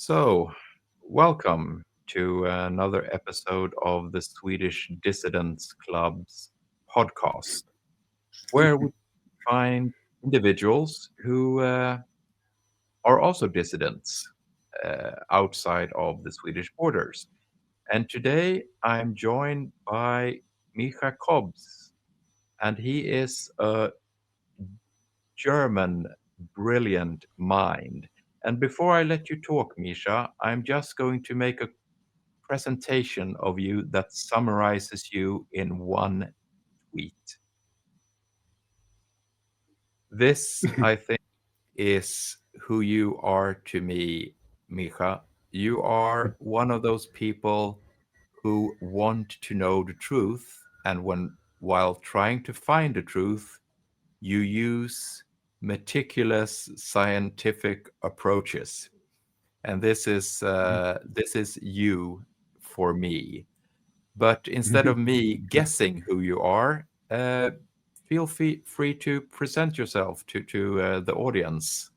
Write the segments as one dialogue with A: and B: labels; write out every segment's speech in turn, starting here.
A: So, welcome to another episode of the Swedish Dissidents Club's podcast, where we find individuals who are also dissidents outside of the Swedish borders. And today I'm joined by Micha Kobs, and he is a German brilliant mind. And before I let you talk, Misha, I'm just going to make a presentation of you that summarizes you in one tweet. This, I think, is who you are to me, Micha. You are one of those people who want to know the truth, and while trying to find the truth, you use meticulous scientific approaches. And this is you for me. But instead of me guessing who you are, feel free to present yourself to the audience.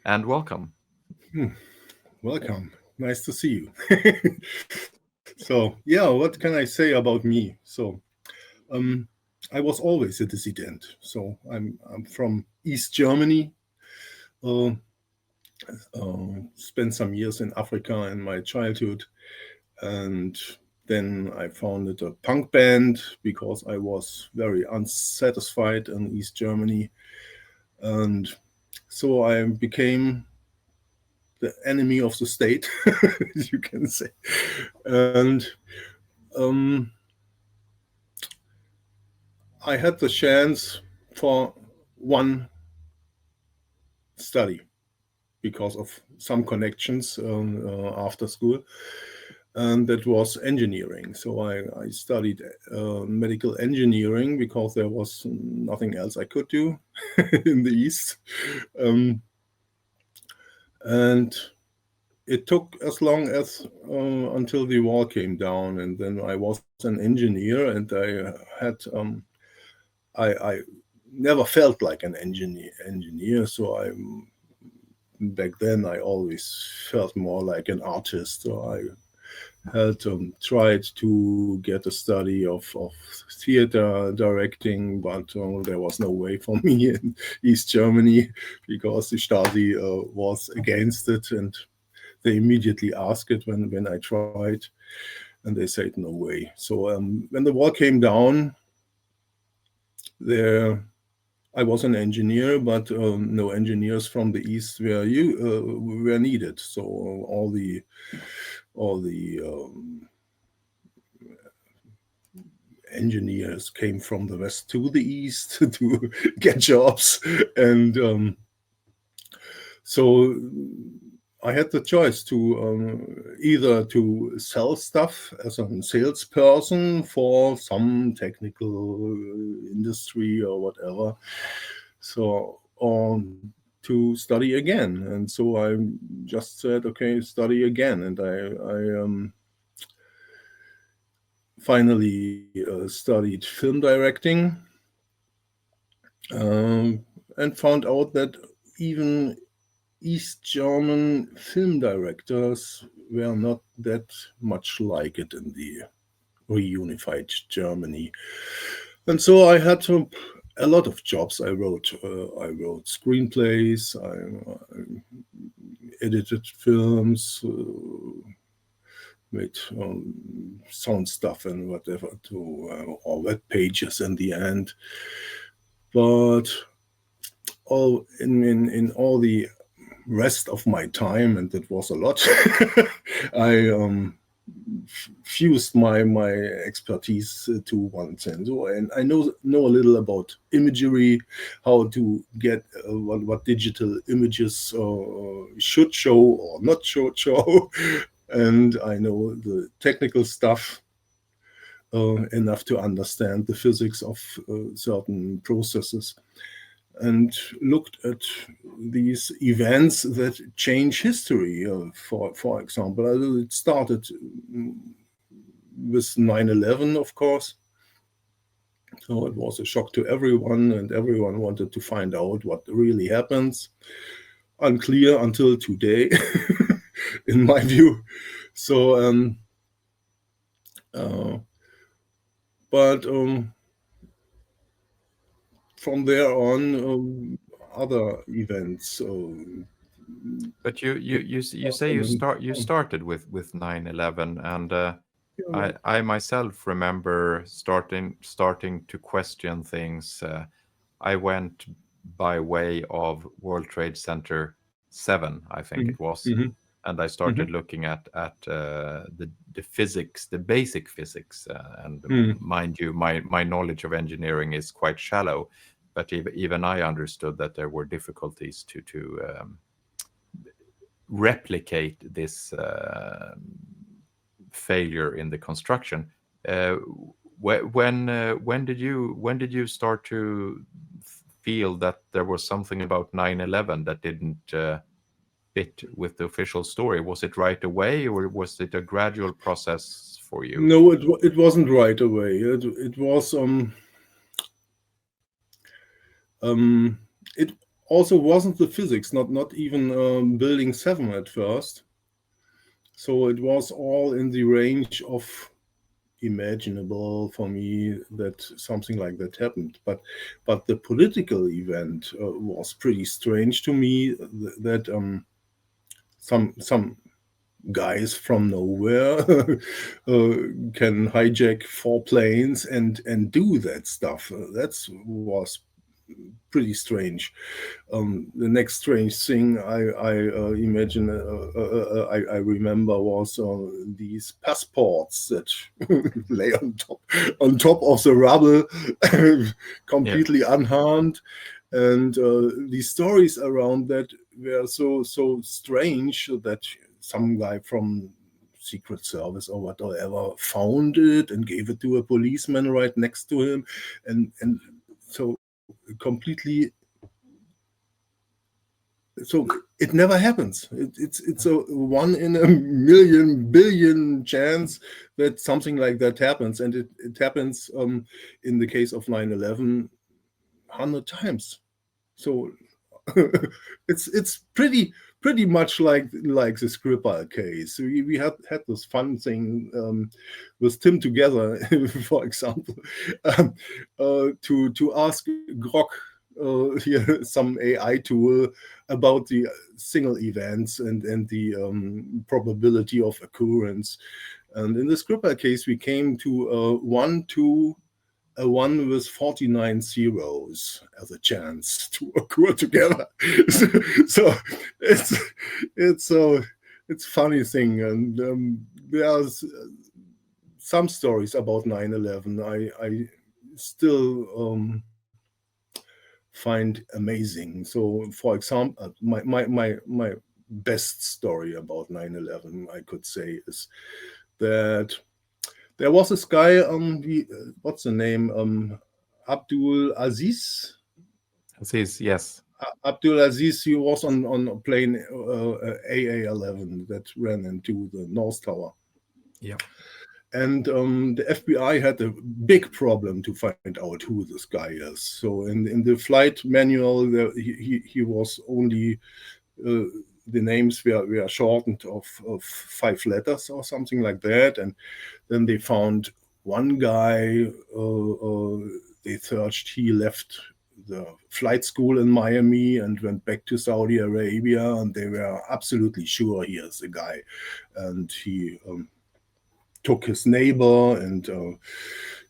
A: And welcome.
B: Welcome. Nice to see you. So, yeah, what can I say about me? Um, I was always a dissident. So, I'm from East Germany. Uh, spent some years in Africa in my childhood, and then I founded a punk band because I was very unsatisfied in East Germany, and so I became the enemy of the state, you can say. And um, I had the chance for one study because of some connections after school, and that was engineering. So I studied medical engineering because there was nothing else I could do in the East. And it took as long as until the wall came down, and then I was an engineer, and I never felt like an engineer. So back then I always felt more like an artist. So I had tried to get a study of theater directing, but there was no way for me in East Germany because the Stasi was against it, and they immediately asked it when I tried, and they said no way. So when the wall came down, there I was an engineer, but no engineers from the East were needed. So all the engineers came from the West to the East to get jobs, and so I had the choice to either to sell stuff as a salesperson for some technical industry or whatever, or to study again. And so I just said, okay, study again. And I finally studied film directing, and found out that even East German film directors were not that much like it in the reunified Germany. And so I had a lot of jobs. I wrote screenplays, I edited films, made sound stuff and whatever or web pages in the end. But in all the rest of my time, and that was a lot, I fused my expertise to one sensor, and I know a little about imagery, how to get what digital images should show or not should show, and I know the technical stuff enough to understand the physics of certain processes, and looked at these events that change history. For example, it started with 9/11, of course. So it was a shock to everyone, and everyone wanted to find out what really happens. unclear until today, in my view. So, but from there on, other events.
A: But you say you started with 9/11, and
B: Yeah,
A: I myself remember starting to question things. I went by way of World Trade Center 7, I think it was,
B: mhm,
A: and I
B: mhm,
A: started looking at the physics, the basic physics, and
B: mhm.
A: mind you, my knowledge of engineering is quite shallow, but even I understood that there were difficulties to replicate this failure in the construction. Uh, when did you start to feel that there was something about 9/11 that didn't fit with the official story? Was it right away, or was it a gradual process for you?
B: No, it wasn't right away. It was it also wasn't the physics, not even building 7 at first. So it was all in the range of imaginable for me that something like that happened. But the political event was pretty strange to me. That some guys from nowhere can hijack 4 planes and do that stuff. That was pretty strange. The next strange thing I imagine, I remember, was these passports that lay on top of the rubble,
A: Yeah,
B: completely unharmed, and the stories around that were so strange that some guy from Secret Service or whatever found it and gave it to a policeman right next to him, and so completely, so it never happens. It's a 1 in a million billion chance that something like that happens, and it happens in the case of 9/11 100 times. So it's pretty much like the Skripal case. We had this fun thing with Tim together, for example, to ask Grok here some AI tool about the single events and the probability of occurrence. And in the Skripal case, we came to a 1 with 49 zeros as a chance to occur together. So it's funny thing, and there's some stories about 9/11 I still find amazing. So, for example, my best story about 9/11, I could say, is that there was this guy, what's the name? Abdul Aziz.
A: yes,
B: Abdul Aziz, he was on a plane AA-11 that ran into the North Tower.
A: yeah,
B: And the FBI had a big problem to find out who this guy is. So in the flight manual, he was only, the names were shortened of 5 letters or something like that. And then they found one guy, they searched, he left the flight school in Miami and went back to Saudi Arabia, and they were absolutely sure he is the guy. And he took his neighbor and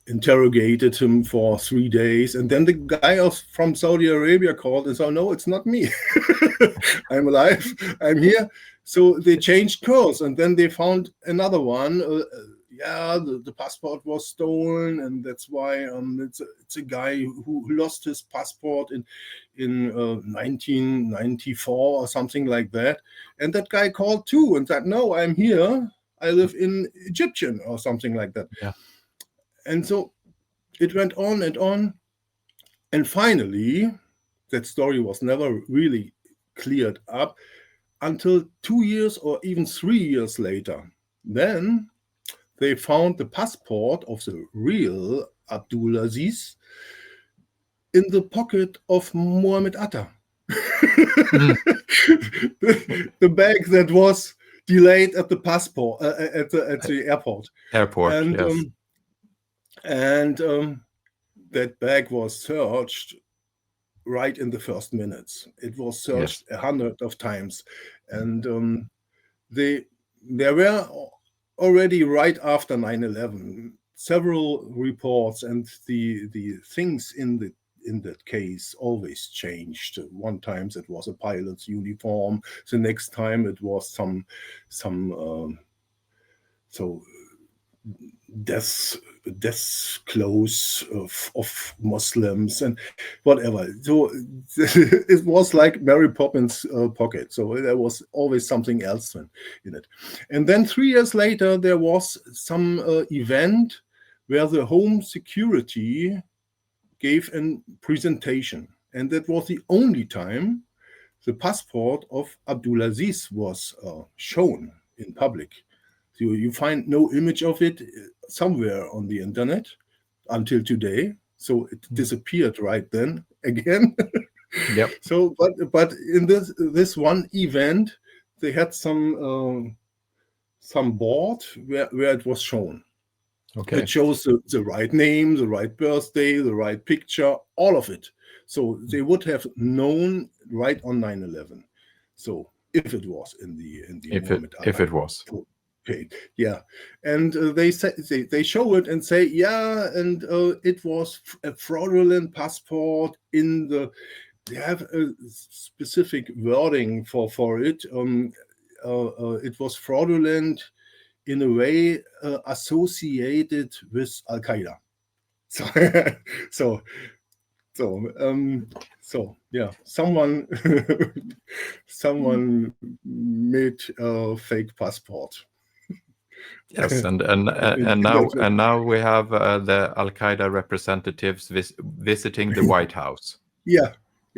B: interrogated him for 3 days. And then the guy from Saudi Arabia called and said, "No, it's not me. I'm alive. I'm here." So they changed course, and then they found another one. Yeah, the passport was stolen, and that's why it's a guy who lost his passport in 1994 or something like that. And that guy called too and said, "No, I'm here. I live in Egyptian," or something like that.
A: yeah.
B: And so it went on and on. And finally, that story was never really cleared up until 2 years or even 3 years later. Then they found the passport of the real Abdulaziz in the pocket of Mohammed Atta. The bag that was delayed at the passport at the airport,
A: Airport,
B: and
A: yes.
B: That bag was searched right in the first minutes. It was
A: Yes.
B: searched 100 of times, and there were already right after 9/11 several reports, and the things in that case always changed. One time it was a pilot's uniform, the next time it was some so death clothes of Muslims and whatever. So it was like Mary Poppins pocket. So there was always something else in it. And then 3 years later, there was some event where the Home Security gave a presentation, and that was the only time the passport of Abdulaziz was shown in public. So you find no image of it somewhere on the internet until today. So it disappeared right then again.
A: Yep.
B: So, but in this one event, they had some board where it was shown.
A: Okay.
B: It shows the right name, the right birthday, the right picture, all of it. So they would have known right on 9/11. So if it was in the Muhammad
A: If it was.
B: Okay, yeah, and they say they show it and say, yeah, and it was a fraudulent passport. They have a specific wording for it. It was fraudulent in a way associated with Al Qaeda. So, so yeah, someone made a fake passport.
A: Yes, and now we have the Al Qaeda representatives visiting the White House.
B: Yeah.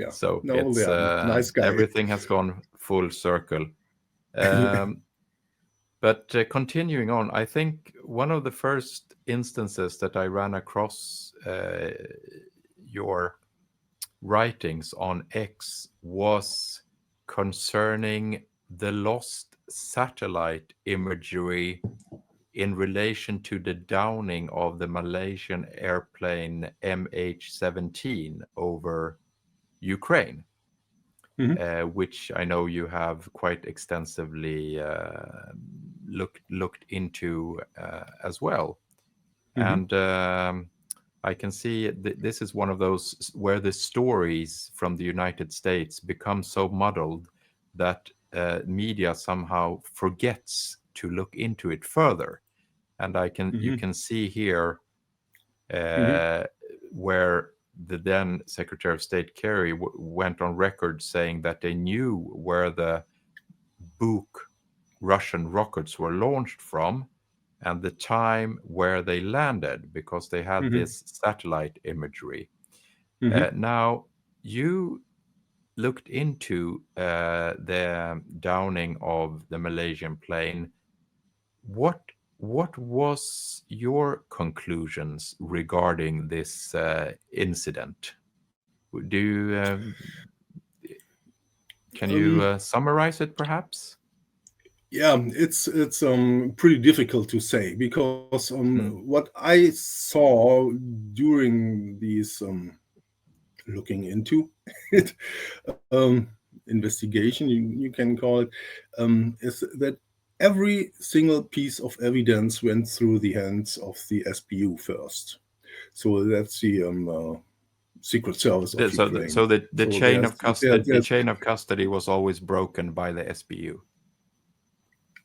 A: So
B: no,
A: it's
B: nice guy.
A: everything has gone full circle. But continuing on, I think one of the first instances that I ran across your writings on X was concerning the lost satellite imagery in relation to the downing of the Malaysian airplane MH17 over Ukraine, which I know you have quite extensively looked into as well. And I can see this is one of those where the stories from the United States become so muddled that media somehow forgets to look into it further. And you can see here where the then Secretary of State Kerry went on record saying that they knew where the Buk Russian rockets were launched from and the time where they landed because they had this satellite imagery. Now, you looked into the downing of the Malaysian plane. What was your conclusions regarding this incident? Can you summarize it, perhaps?
B: Yeah, it's pretty difficult to say because what I saw during these looking into it investigation, you can call it, is that every single piece of evidence went through the hands of the SBU first. So that's the Secret Service of Ukraine.
A: So the chain of custody, the chain of custody was always broken by the SBU.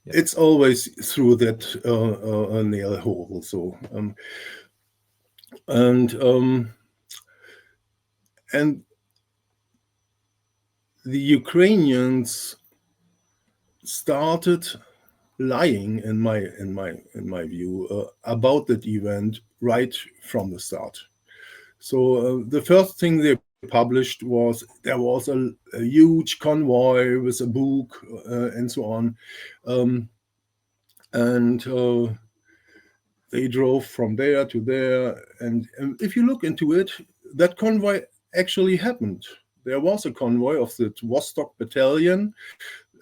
B: Yes. It's always through that nail hole. So and the Ukrainians started lying, in my view, about that event right from the start. So the first thing they published was there was a huge convoy with a book and so on, and they drove from there to there. And if you look into it, that convoy actually happened. There was a convoy of the Vostok Battalion.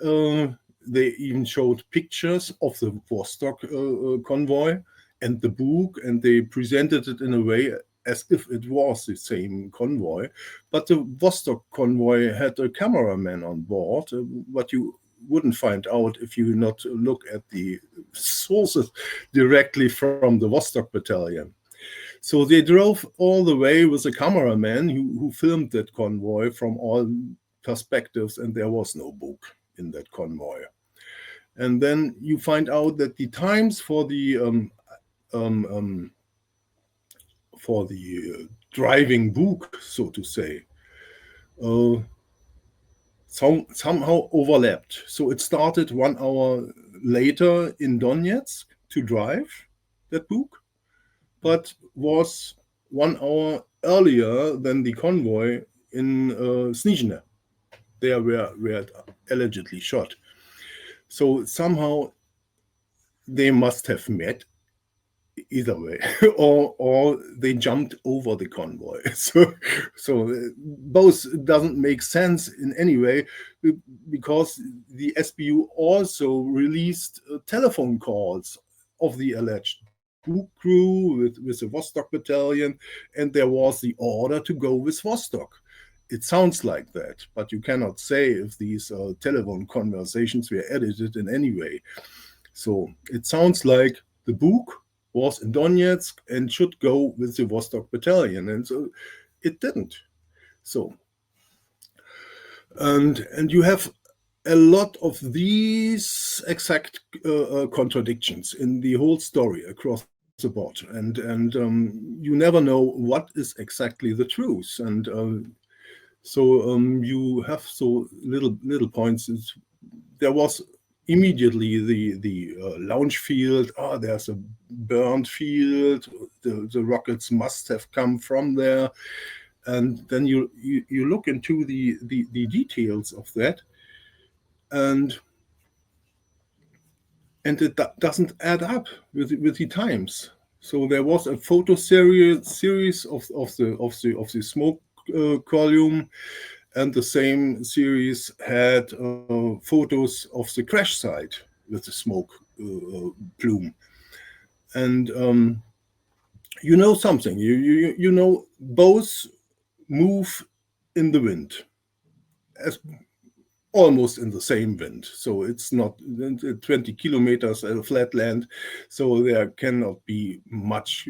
B: They even showed pictures of the Vostok convoy and the book, and they presented it in a way as if it was the same convoy. But the Vostok convoy had a cameraman on board, but you wouldn't find out if you not look at the sources directly from the Vostok Battalion. So they drove all the way with a cameraman who filmed that convoy from all perspectives, and there was no book in that convoy. And then you find out that the times for the driving book, so to say, somehow overlapped. So it started 1 hour later in Donetsk to drive that book, but was 1 hour earlier than the convoy in Snizhne, there where it allegedly shot. So somehow they must have met either way, or they jumped over the convoy. So both doesn't make sense in any way, because the SBU also released telephone calls of the alleged book crew with the Vostok Battalion, and there was the order to go with Vostok. It sounds like that, but you cannot say if these telephone conversations were edited in any way. So it sounds like the book was in Donetsk and should go with the Vostok Battalion, and so it didn't. So, and you have a lot of these exact contradictions in the whole story across the board, and you never know what is exactly the truth, and so you have so little points. There was immediately the launch field. There's a burned field. The rockets must have come from there, and then you look into the details of that, and it doesn't add up with the times. So there was a photo series of the smoke column, and the same series had photos of the crash site with the smoke plume. And you know something. You know both move in the wind, as almost in the same wind. So it's not 20 kilometers flat land, so there cannot be much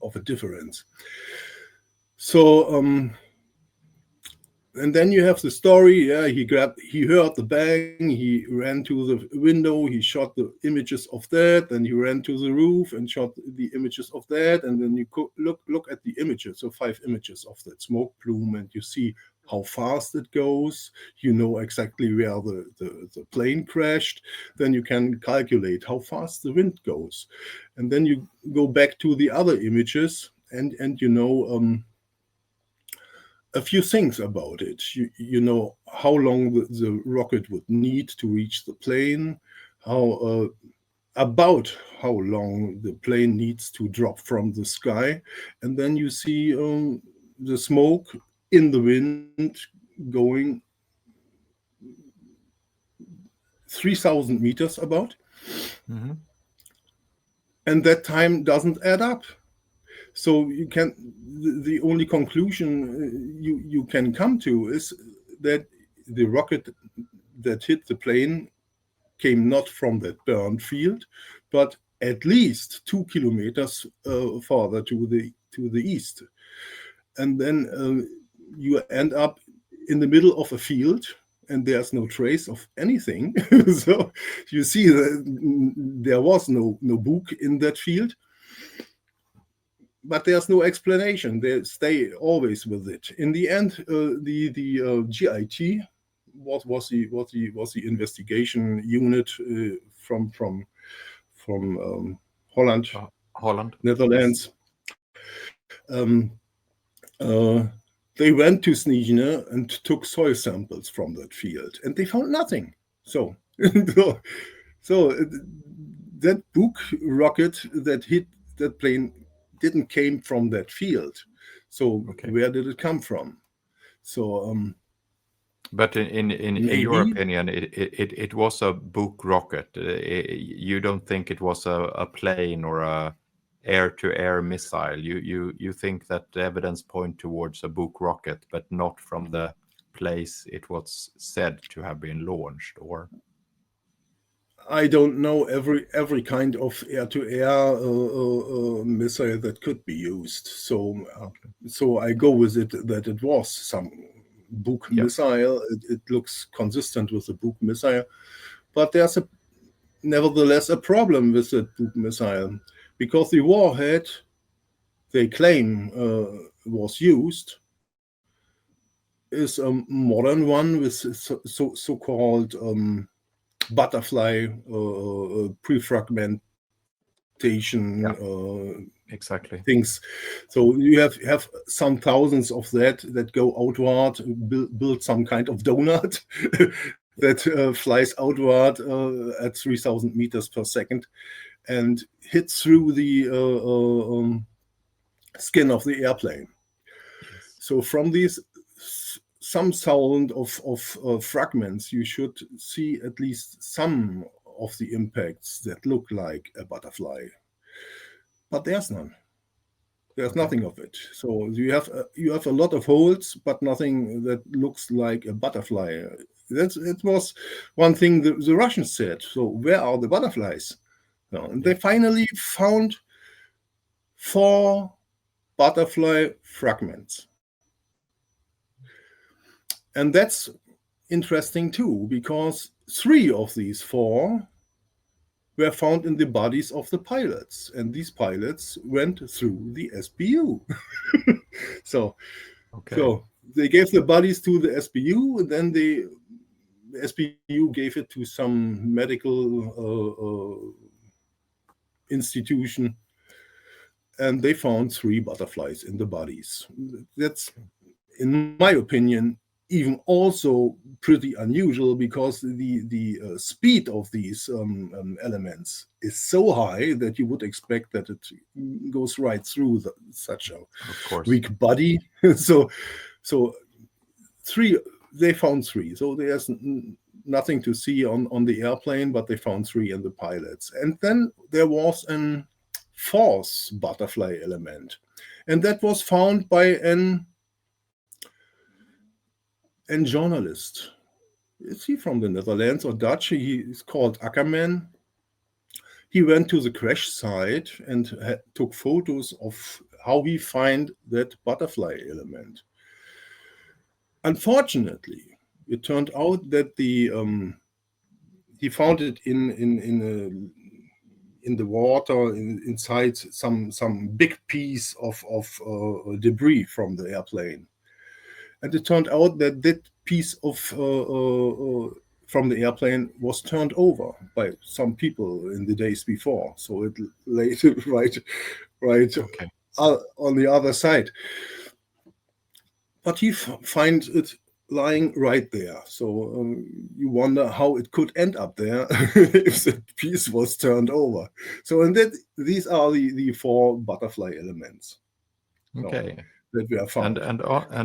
B: of a difference. So and then you have the story. He heard the bang, he ran to the window, he shot the images of that, then he ran to the roof and shot the images of that, and then you look at the images, so 5 images of that smoke plume, and you see how fast it goes. You know exactly where the plane crashed. Then you can calculate how fast the wind goes, and then you go back to the other images, and you know a few things about it. You know how long the rocket would need to reach the plane, about how long the plane needs to drop from the sky, and then you see the smoke in the wind going 3,000 meters about, and that time doesn't add up. So you can, the only conclusion you can come to is that the rocket that hit the plane came not from that burned field, but at least 2 kilometers farther to the east. And then you end up in the middle of a field, and there's no trace of anything. So you see that there was no book in that field. But there's no explanation. They stay always with it. In the end, the GIT was the investigation unit from Holland, Netherlands. They went to Snizhne and took soil samples from that field, and they found nothing. So that book rocket that hit that plane didn't came from that field. So where did it come from? So
A: But in your
B: maybe
A: opinion, it was a Buk rocket. You don't think it was a plane or a air-to-air missile. You think that the evidence point towards a Buk rocket, but not from the place it was said to have been launched, or?
B: I don't know every kind of air-to-air missile that could be used.
A: Okay.
B: So I go with it that it was some Buk
A: Yeah.
B: missile. It looks consistent with the Buk missile, but there's nevertheless a problem with the Buk missile, because the warhead they claim was used is a modern one with so-called butterfly prefragmentation
A: Exactly.
B: things. So you have some thousands of that go outward, build some kind of donut that flies outward at 3,000 meters per second and hits through the skin of the airplane.
A: Yes.
B: So from these some sound of fragments, you should see at least some of the impacts that look like a butterfly, but there's none. There's
A: Okay.
B: nothing of it. So you have a lot of holes, but nothing that looks like a butterfly. It was one thing the Russians said. So where are the butterflies? And they finally found 4 butterfly fragments. And that's interesting too, because 3 of these 4 were found in the bodies of the pilots, and these pilots went through the SBU. so they gave the bodies to the SBU, and then the SBU gave it to some medical institution, and they found 3 butterflies in the bodies. That's, in my opinion, even also pretty unusual, because the speed of these elements is so high that you would expect that it goes right through such a weak body. so 3, they found 3. So there's nothing to see on the airplane, but they found 3 in the pilots. And then there was a 4th butterfly element, and that was found by an journalist. Is he from the Netherlands or Dutch? He is called Ackerman. He went to the crash site and took photos of how he find that butterfly element. Unfortunately, it turned out that he found it in the water, inside some big piece of debris from the airplane. And it turned out that that piece of from the airplane was turned over by some people in the days before. So it lay right on the other side. But he finds it lying right there. So you wonder how it could end up there if the piece was turned over. So and these are the 4 butterfly elements.
A: Okay.
B: That we have found.
A: And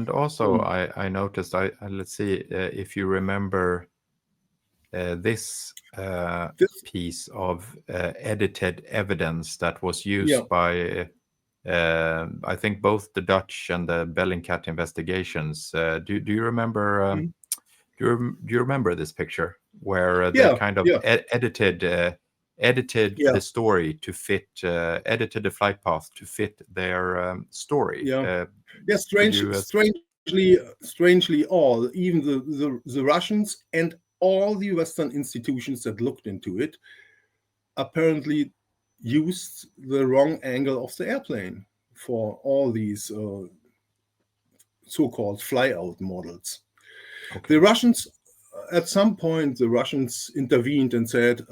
A: also I noticed, let's see if you remember this piece of edited evidence that was used by I think both the Dutch and the Bellingcat investigations. Do you remember? Do you remember this picture where they kind of edited the story to fit, edited the flight path to fit their story?
B: Strangely, all, even the Russians and all the Western institutions that looked into it apparently used the wrong angle of the airplane for all these so-called flyout models. The Russians, at some point, the Russians intervened and said,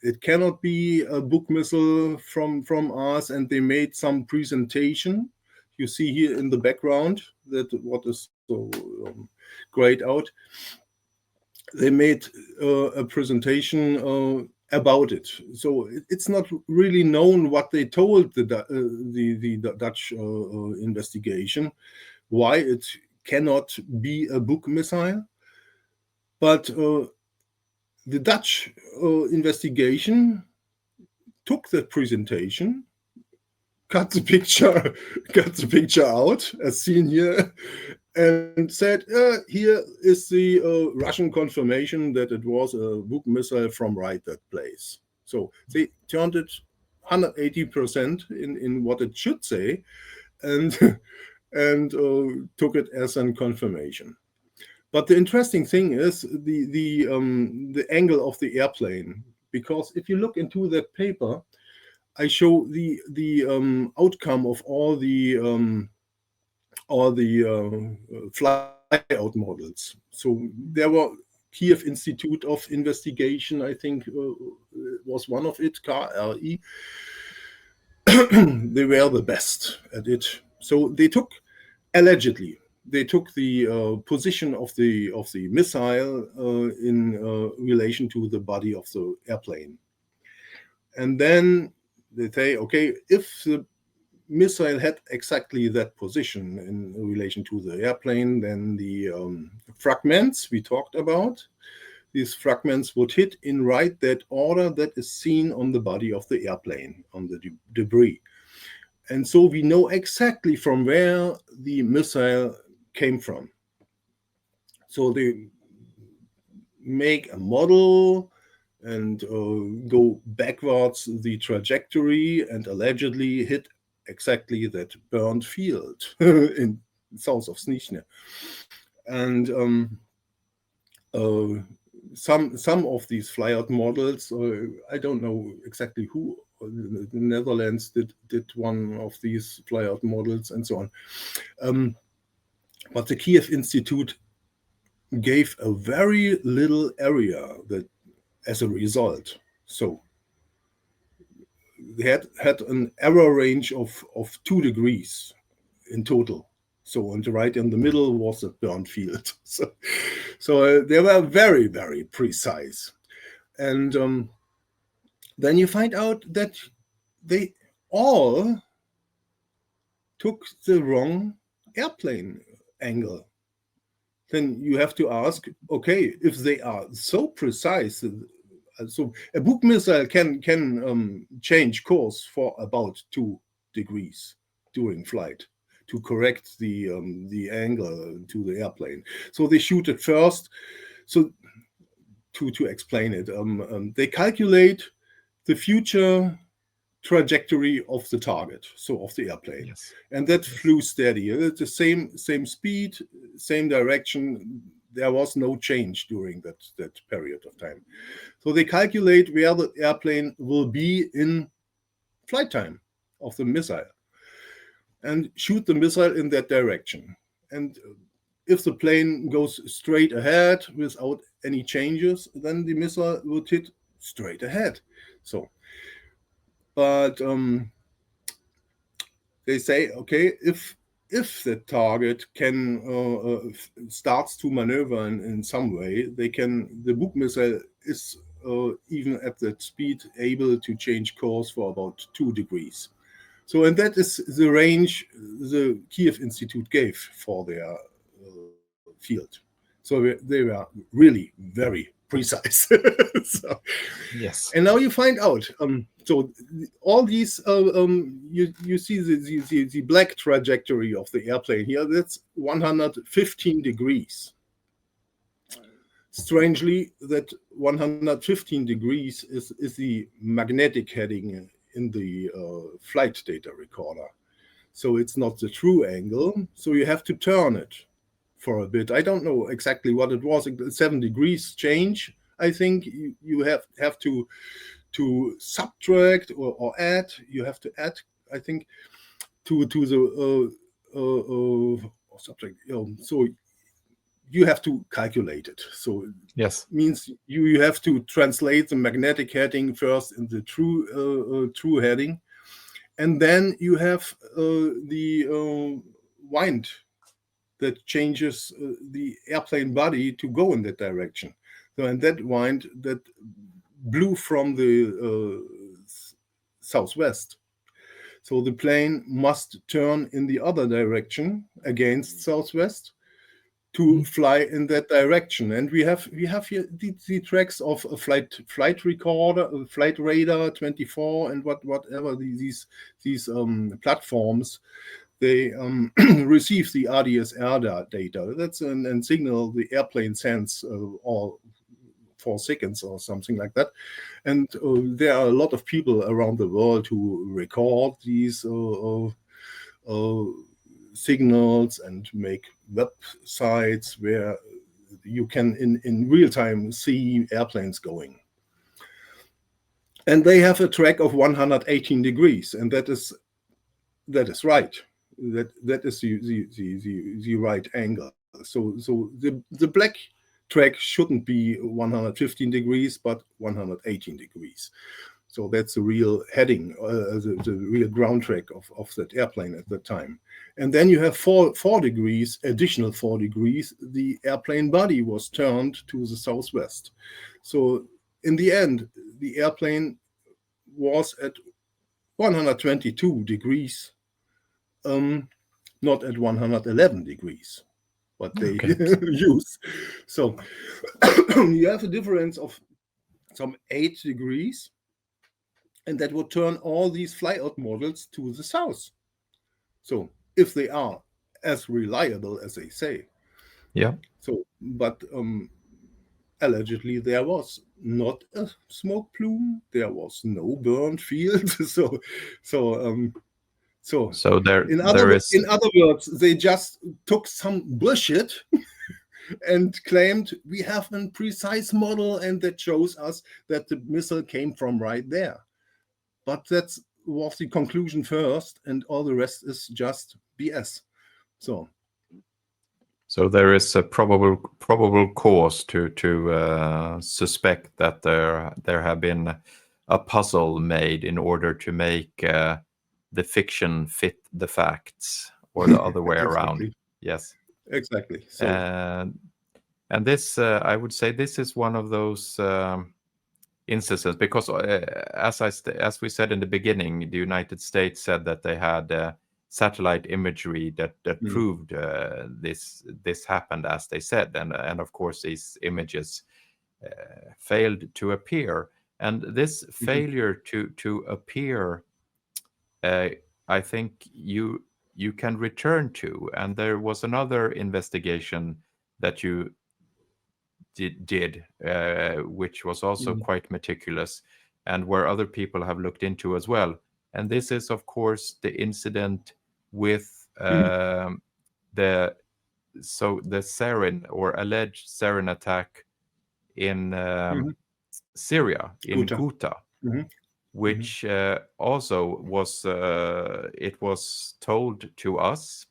B: it cannot be a Buk missile from us, and they made some presentation. You see here in the background that what is so grayed out. They made a presentation about it. So it's not really known what they told the Dutch investigation, why it cannot be a Buk missile. But the Dutch investigation took that presentation, cut the picture out, as seen here, and said, here is the Russian confirmation that it was a Buk missile from right that place. So they turned it 180% in what it should say, and took it as a confirmation. But the interesting thing is the angle of the airplane, because if you look into that paper, I show the outcome of all the flyout models. So there were Kiev Institute of Investigation, I think, was one of it, KRI. They were the best at it. So they took, allegedly, they took the position of the missile in relation to the body of the airplane. And then they say, okay, if the missile had exactly that position in relation to the airplane, then the fragments we talked about, these fragments would hit in right that order that is seen on the body of the airplane, on the debris. And so we know exactly from where the missile came from. So they make a model and go backwards the trajectory and allegedly hit exactly that burned field in south of Snichne. And some of these flyout models, I don't know exactly who, the Netherlands did one of these flyout models and so on. But the Kiev Institute gave a very little area that as a result. So they had an error range of 2 degrees in total. So, and right in the middle was a burned field. So they were very, very precise. And then you find out that they all took the wrong airplane angle. Then you have to ask, okay, if they are so precise, so a Buk missile can change course for about 2 degrees during flight to correct the angle to the airplane. So they shoot it first. So to explain it, they calculate the future trajectory of the target, so of the airplane,
A: Yes.
B: and that flew steady. It's the same speed, same direction. There was no change during that period of time. So they calculate where the airplane will be in flight time of the missile and shoot the missile in that direction. And if the plane goes straight ahead without any changes, then the missile would hit straight ahead. So, but they say, okay, if the target can starts to maneuver in some way, the Buk missile is even at that speed able to change course for about 2 degrees. So, and that is the range the Kiev Institute gave for their field. So they were really very precise. So,
A: Yes.
B: and now you find out. So all these, you see the black trajectory of the airplane here. That's 115 degrees. Strangely, that 115 degrees is the magnetic heading in the flight data recorder. So it's not the true angle. So you have to turn it for a bit. I don't know exactly what it was. 7 degrees change. I think you have to subtract or add. You have to add, I think, to the subtract. So you have to calculate it. So
A: yes,
B: means you have to translate the magnetic heading first in the true heading, and then you have the wind that changes the airplane body to go in that direction. So, and that wind that blew from the southwest. So the plane must turn in the other direction against southwest. to fly in that direction. And we have here the tracks of a flight recorder, flight radar 24, and whatever these platforms. They receive the RDSR data. That's a signal the airplane sends all 4 seconds or something like that. And there are a lot of people around the world who record these signals and make websites where you can in real time see airplanes going. And they have a track of 118 degrees, and that is right. That is the right angle. So the black track shouldn't be 115 degrees, but 118 degrees. So that's the real heading, the real ground track of that airplane at that time. And then you have 4 degrees, additional 4 degrees, the airplane body was turned to the southwest. So in the end, the airplane was at 122 degrees, not at 111 degrees, what they use. So you have a difference of some 8 degrees, and that would turn all these flyout models to the south. So if they are as reliable as they say.
A: Yeah.
B: So, but allegedly there was not a smoke plume, there was no burned field. So in other words, they just took some bullshit and claimed we have a precise model and that shows us that the missile came from right there. But that was the conclusion first, and all the rest is just BS. So
A: there is a probable cause to suspect that there have been a puzzle made in order to make the fiction fit the facts, or the other way around. Yes,
B: exactly. So
A: and this I would say this is one of those instances, because as we said in the beginning, the United States said that they had satellite imagery that proved this happened as they said, and of course these images failed to appear, and this failure to appear, I think you can return to. And there was another investigation that you did which was also quite meticulous, and where other people have looked into as well. And this is, of course, the incident with the sarin, or alleged sarin attack in Syria, in Ghouta, which also was, it was told to us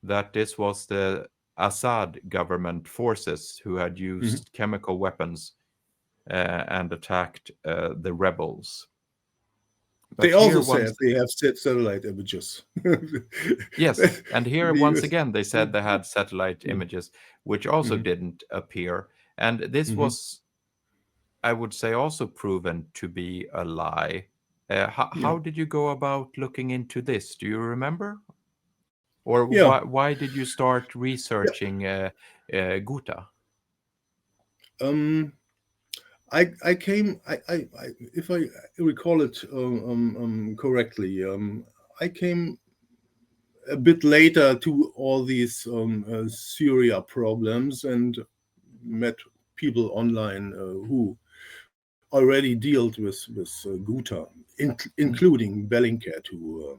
A: that this was the Assad government forces who had used chemical weapons and attacked the rebels.
B: But they also said they have satellite images.
A: Yes, and here once again they said they had satellite images, which also didn't appear. And this was, I would say, also proven to be a lie. How did you go about looking into this? Do you remember? Or why did you start researching Ghouta?
B: I came, if I recall it correctly, I came a bit later to all these Syria problems, and met people online who already dealt with Ghouta, including Bellingcat, who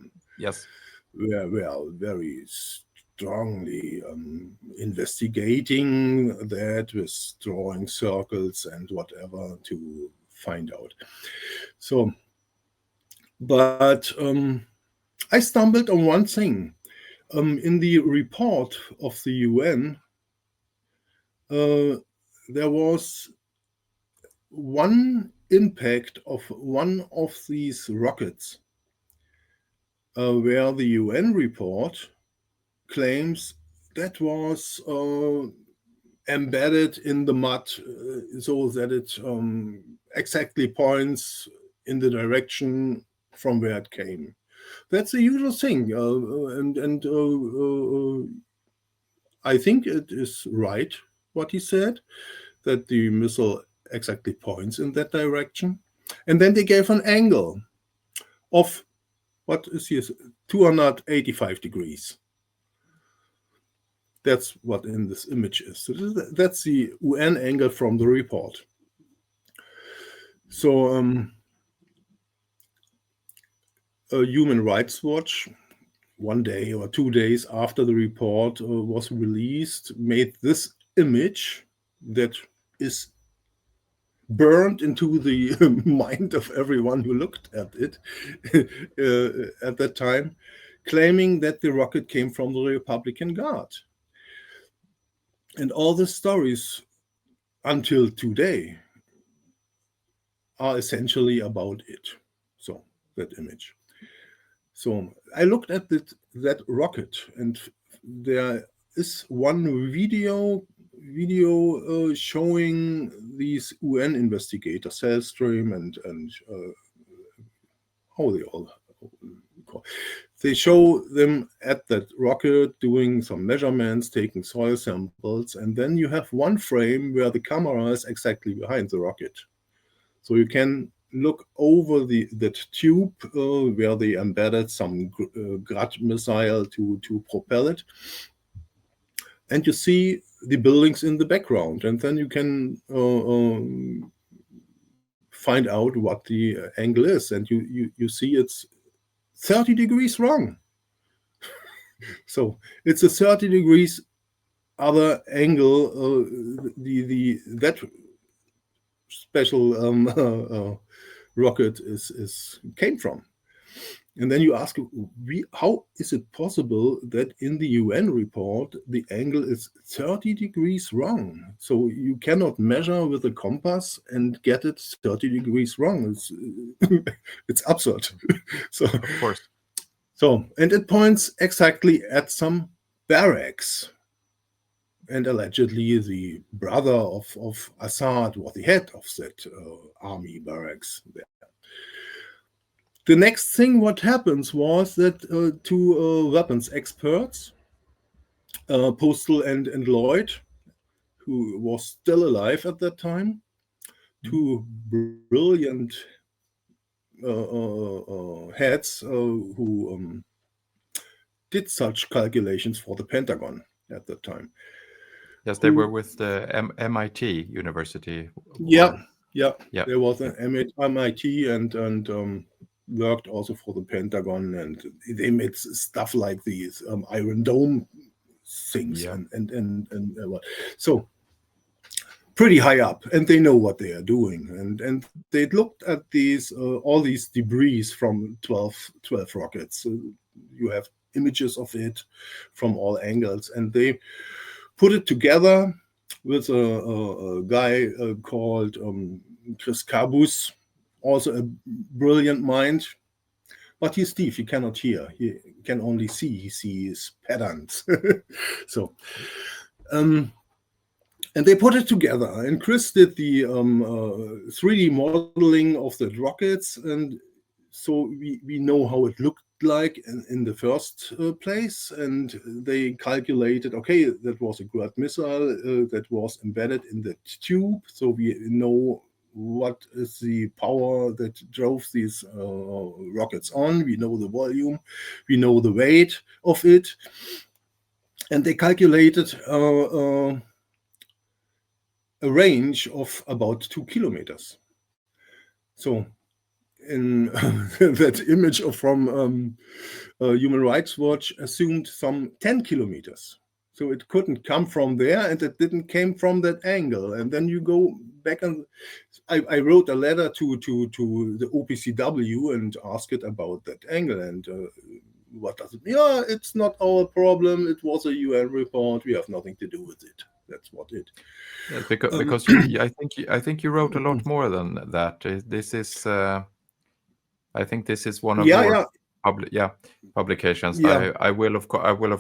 B: were very strongly investigating that, with drawing circles and whatever to find out. So, but I stumbled on one thing. In the report of the UN, there was one impact of one of these rockets, where the UN report claims that was embedded in the mud, so that it exactly points in the direction from where it came. That's the usual thing, and I think it is right what he said, that the missile exactly points in that direction. And then they gave an angle of, what is here, 285 degrees. That's what in this image is. So that's the UN angle from the report. So Human Rights Watch, 1 day or 2 days after the report was released, made this image that is burned into the mind of everyone who looked at it at that time, claiming that the rocket came from the Republican Guard. And all the stories until today are essentially about it. So that image. So I looked at that rocket, and there is one video showing these UN investigators, Hellstrom and how they all call. They show them at that rocket doing some measurements, taking soil samples, and then you have one frame where the camera is exactly behind the rocket. So you can look over that tube where they embedded some Grad missile to propel it. And you see the buildings in the background. And then you can find out what the angle is. And you see it's 30 degrees wrong. So it's a 30 degrees other angle, that special rocket came from. And then you ask, how is it possible that in the UN report the angle is 30 degrees wrong? So you cannot measure with a compass and get it 30 degrees wrong. It's absurd. So,
A: of course.
B: So, and it points exactly at some barracks. And allegedly the brother of Assad was the head of that army barracks there. The next thing what happens was that two weapons experts, Postal and Lloyd, who was still alive at that time, two brilliant heads who did such calculations for the Pentagon at that time.
A: Yes, they were with the MIT University.
B: Yeah. There was an MIT and worked also for the Pentagon, and they made stuff like these Iron Dome things and what. So pretty high up, and they know what they are doing, and they looked at these all these debris from 12 rockets. You have images of it from all angles, and they put it together with a guy called Micha Kobs, also a brilliant mind. But he's deaf, he cannot hear, he can only see, he sees patterns. So, and they put it together, and Chris did the 3D modeling of the rockets, and so we know how it looked like in the first place, and they calculated, okay, that was a Grad missile that was embedded in the tube, so we know what is the power that drove these rockets on. We know the volume, we know the weight of it, and they calculated a range of about 2 kilometers. So in that image from Human Rights Watch assumed some 10 kilometers. So it couldn't come from there, and it didn't came from that angle. And then you go back, and I wrote a letter to the OPCW and asked it about that angle, and what does it mean? Yeah, it's not our problem. It was a UN report. We have nothing to do with it. That's what it.
A: Yes, because I think you wrote a lot more than that. This is I think this is one of your publications.
B: Yeah.
A: I will of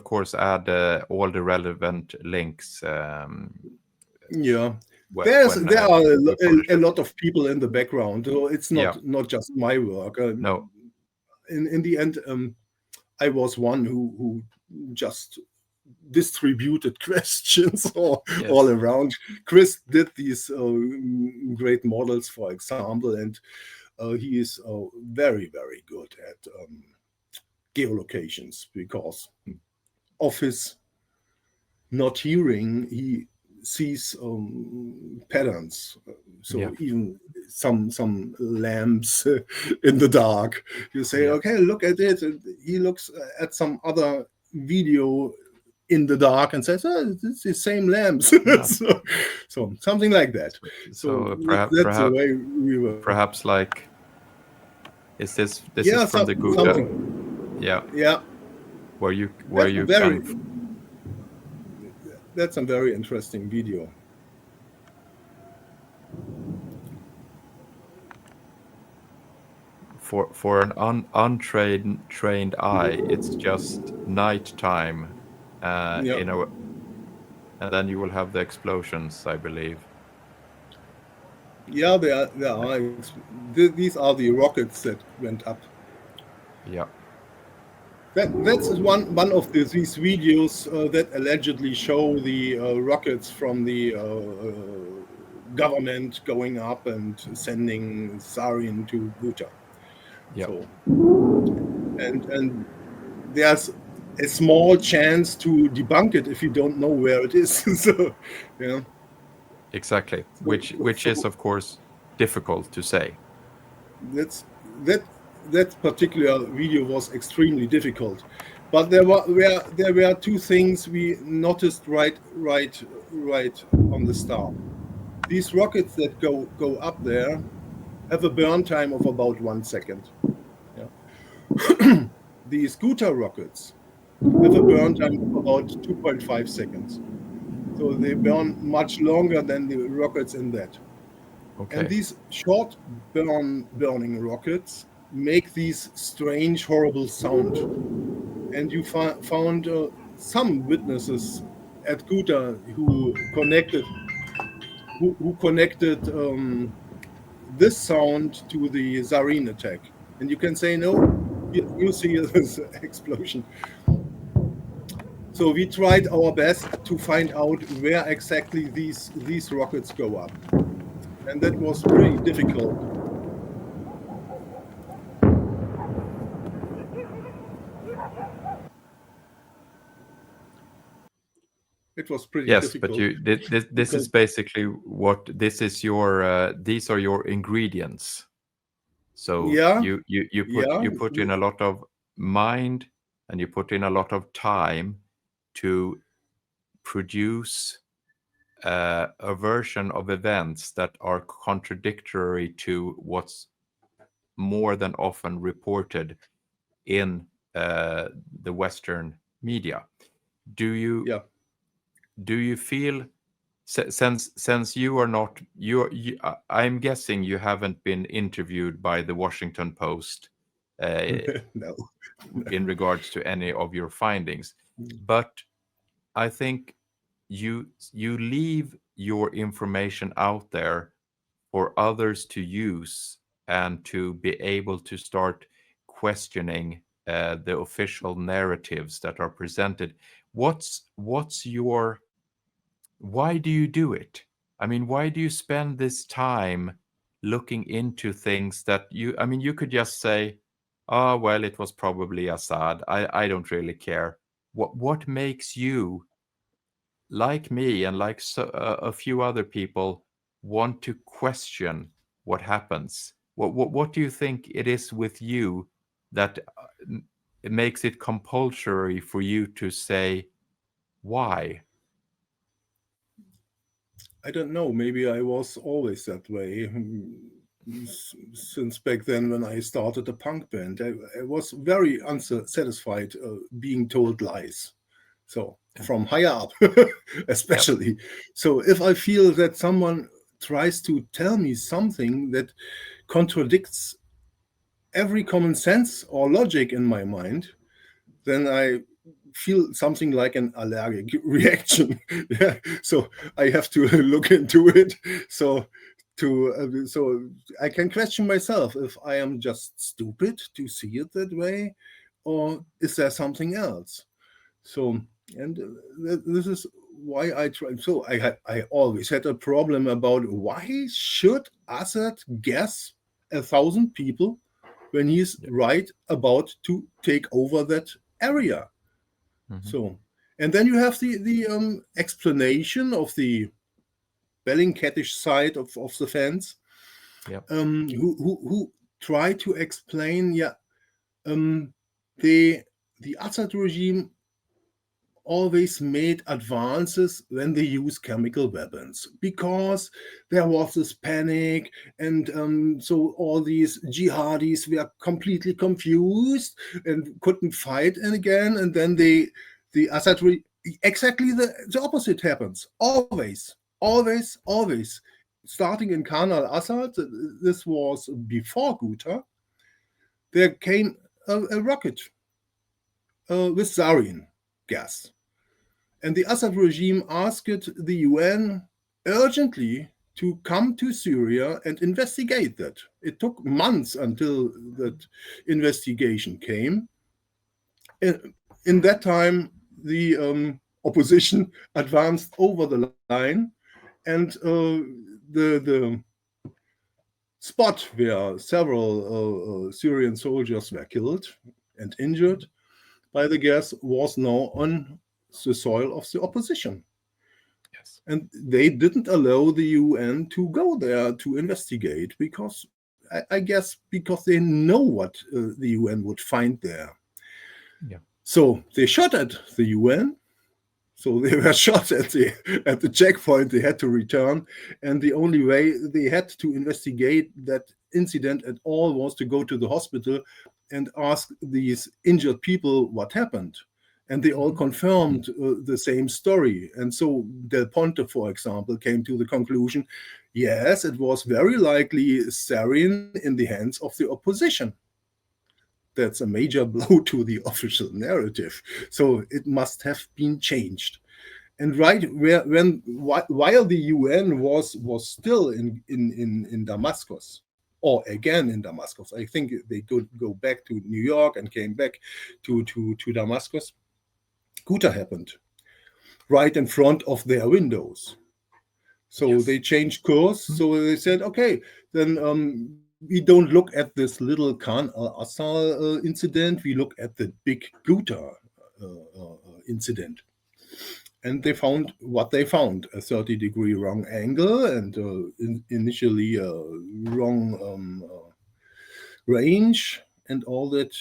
A: course add all the relevant links.
B: There are a lot of people in the background. So it's not just my work.
A: No.
B: In the end, I was one who just distributed questions all
A: Yes.
B: around. Chris did these great models, for example, and he is very, very good at geolocations because of his not hearing, he sees patterns. So
A: Yeah.
B: even some lamps in the dark, you say,
A: Yeah.
B: okay, look at it. And he looks at some other video in the dark and says, oh, it's the same lamps.
A: Yeah.
B: So something like that. So
A: So perhaps
B: that's the way we were.
A: perhaps like, is this
B: Yeah,
A: is from the Ghouta?
B: something.
A: Yeah.
B: Yeah,
A: Where
B: that's
A: you
B: very
A: can
B: that's a very interesting video.
A: for an untrained eye, it's just nighttime,
B: Yeah.
A: in a, and then you will have the explosions, I believe.
B: Yeah, these are the rockets that went up.
A: Yeah.
B: That's one of these videos that allegedly show the rockets from the government going up and sending Syrian to Ghouta.
A: Yeah.
B: So and there's a small chance to debunk it if you don't know where it is. So yeah.
A: Exactly. Which
B: So
A: is of course difficult to say.
B: that's that particular video was extremely difficult, but there were two things we noticed right on the start. These rockets that go up there have a burn time of about 1 second. Yeah. These Ghouta rockets have a burn time of about 2.5 seconds, so they burn much longer than the rockets in that.
A: Okay.
B: And these short burning rockets make these strange, horrible sound. And you found some witnesses at Ghouta who connected this sound to the Syrian attack. And you can say, no, you see this explosion. So we tried our best to find out where exactly these rockets go up. And that was pretty difficult. It was pretty
A: Yes, but
B: difficult.
A: this is basically what this is your these are your ingredients. So
B: Yeah,
A: you put in a lot of mind, and you put in a lot of time to produce a version of events that are contradictory to what's more than often reported in the Western media. Do you feel, since you are not, I'm guessing you haven't been interviewed by the Washington Post
B: no.
A: in regards to any of your findings, but I think you leave your information out there for others to use and to be able to start questioning the official narratives that are presented. What's your, why do you do it? I mean, why do you spend this time looking into things that I mean, you could just say, oh, well, it was probably Assad. I don't really care. What makes you, like me and like a few other people, want to question what happens? What do you think it is with you that it makes it compulsory for you to say why?
B: I don't know. Maybe I was always that way. Since back then, when I started a punk band, I was very unsatisfied being told lies. So from higher up, especially.
A: Yep.
B: So if I feel that someone tries to tell me something that contradicts every common sense or logic in my mind, then I feel something like an allergic reaction. Yeah, so I have to look into it. So so I can question myself if I am just stupid to see it that way, or is there something else? So And this is why I try. So I always had a problem about why should Assad gas 1,000 people when he's
A: Yeah.
B: right about to take over that area.
A: Hmm.
B: So, and then you have the explanation of the Bellingcatish side of the fence,
A: Yep.
B: who try to explain, yeah, um, the the Assad regime always made advances when they use chemical weapons because there was this panic, and so all these jihadis were completely confused and couldn't fight and again, and then the Assad exactly the opposite happens always, always, always. Starting in Karnal Assad, this was before Ghouta, there came a rocket with sarin gas. And the Assad regime asked the UN urgently to come to Syria and investigate that. It took months until that investigation came. In that time, the opposition advanced over the line, and the spot where several Syrian soldiers were killed and injured by the gas was now on the soil of the opposition.
A: Yes.
B: And they didn't allow the UN to go there to investigate because I guess because they know what the UN would find there.
A: Yeah.
B: So they shot at the UN. So they were shot at the checkpoint. They had to return, and the only way they had to investigate that incident at all was to go to the hospital and ask these injured people what happened. And they all
A: Hmm.
B: confirmed the same story. And so Del Ponte, for example, came to the conclusion, yes, it was very likely sarin in the hands of the opposition. That's a major blow to the official narrative. So it must have been changed. And right while the UN was still in Damascus, or again in Damascus, I think they could go back to New York and came back to Damascus. Ghouta happened right in front of their windows. So
A: Yes.
B: they changed course. So they said, okay, then we don't look at this little Khan al-Assal incident. We look at the big Ghouta incident. And they found what they found: a 30-degree wrong angle, and initially a wrong range, and all that.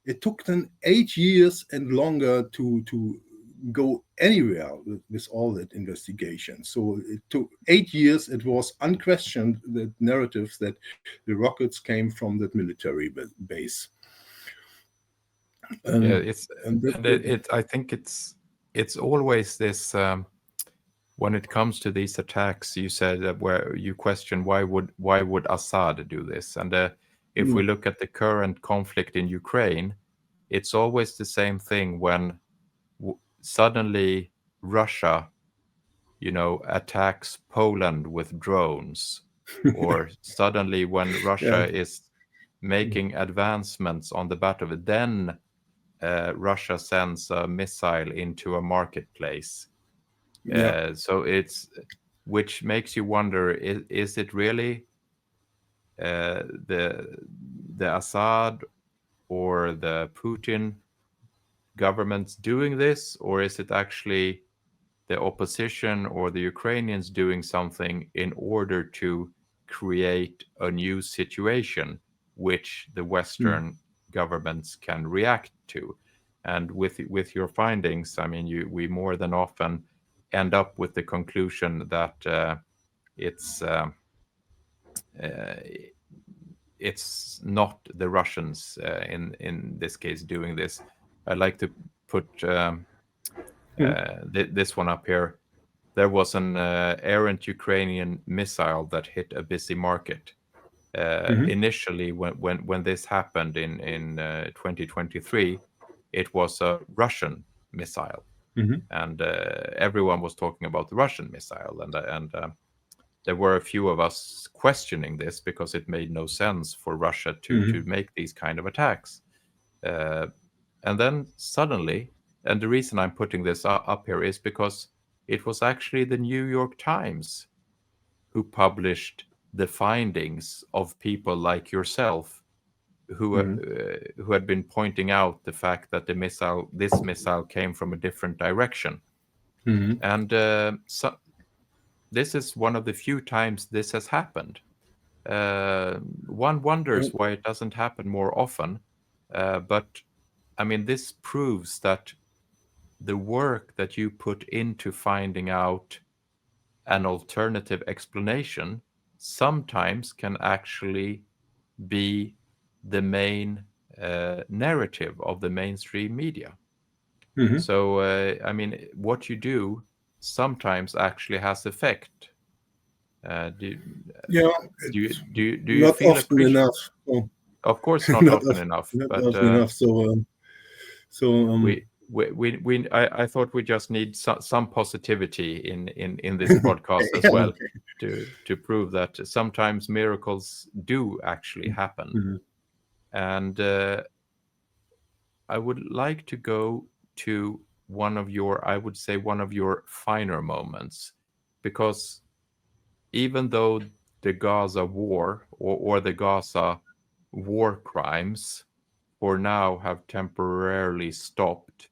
B: It took them 8 years and longer to go anywhere with all that investigation. So it took 8 years. It was unquestioned that narratives that the rockets came from that military base.
A: Yeah.
B: And,
A: It's
B: and that,
A: and I think it's always this. When it comes to these attacks, you said that where you question why would Assad do this, and if we
B: mm,
A: look at the current conflict in Ukraine, it's always the same thing when suddenly Russia, attacks Poland with drones, or suddenly when
B: yeah,
A: Russia is making advancements on the battle, then Russia sends a missile into a marketplace.
B: yeah.
A: So it's which makes you wonder: is it really uh, the the Assad or the Putin governments doing this, or is it actually the opposition or the Ukrainians doing something in order to create a new situation which the
B: Mm,
A: Western governments can react to? And with your findings, I mean, we more than often end up with the conclusion that it's uh, uh, it's not the Russians in this case doing this. I'd like to put
B: mm,
A: this one up here. There was an errant Ukrainian missile that hit a busy market.
B: mhm,
A: Initially, when this happened in 2023, it was a Russian missile,
B: mhm,
A: and everyone was talking about the Russian missile, and there were a few of us questioning this because it made no sense for Russia to
B: mhm,
A: make these kind of attacks. Uh, and then suddenly, And the reason I'm putting this up here is because it was actually the New York Times who published the findings of people like yourself who had been pointing out the fact that this missile came from a different direction. And so this is one of the few times this has happened. One wonders why it doesn't happen more often. But I mean, this proves that the work that you put into finding out an alternative explanation sometimes can actually be the main narrative of the mainstream media. So, I mean, what you do sometimes actually has effect. Do you
B: not
A: feel
B: often enough. Oh.
A: Of course, not often enough.
B: Not
A: but
B: often enough.
A: I thought we just need some positivity in this podcast as well, to prove that sometimes miracles do actually happen. And I would like to go to one of your finer moments, because even though the Gaza war or the Gaza war crimes for now have temporarily stopped,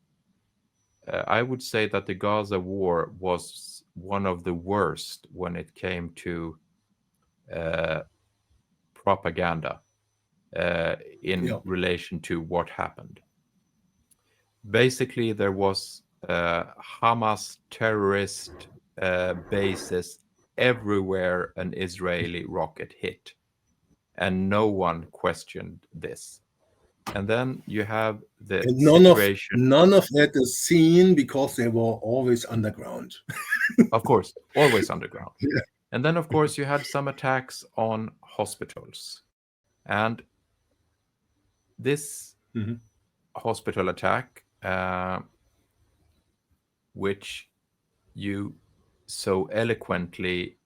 A: I would say that the Gaza war was one of the worst when it came to propaganda in relation to what happened. Basically, there was Hamas terrorist bases everywhere an Israeli rocket hit, and no one questioned this. And then you have the situation.
B: None of that is seen because they were always underground.
A: Of course, always underground. Yeah. And then, of course, you had some attacks on hospitals. And this hospital attack, which you so eloquently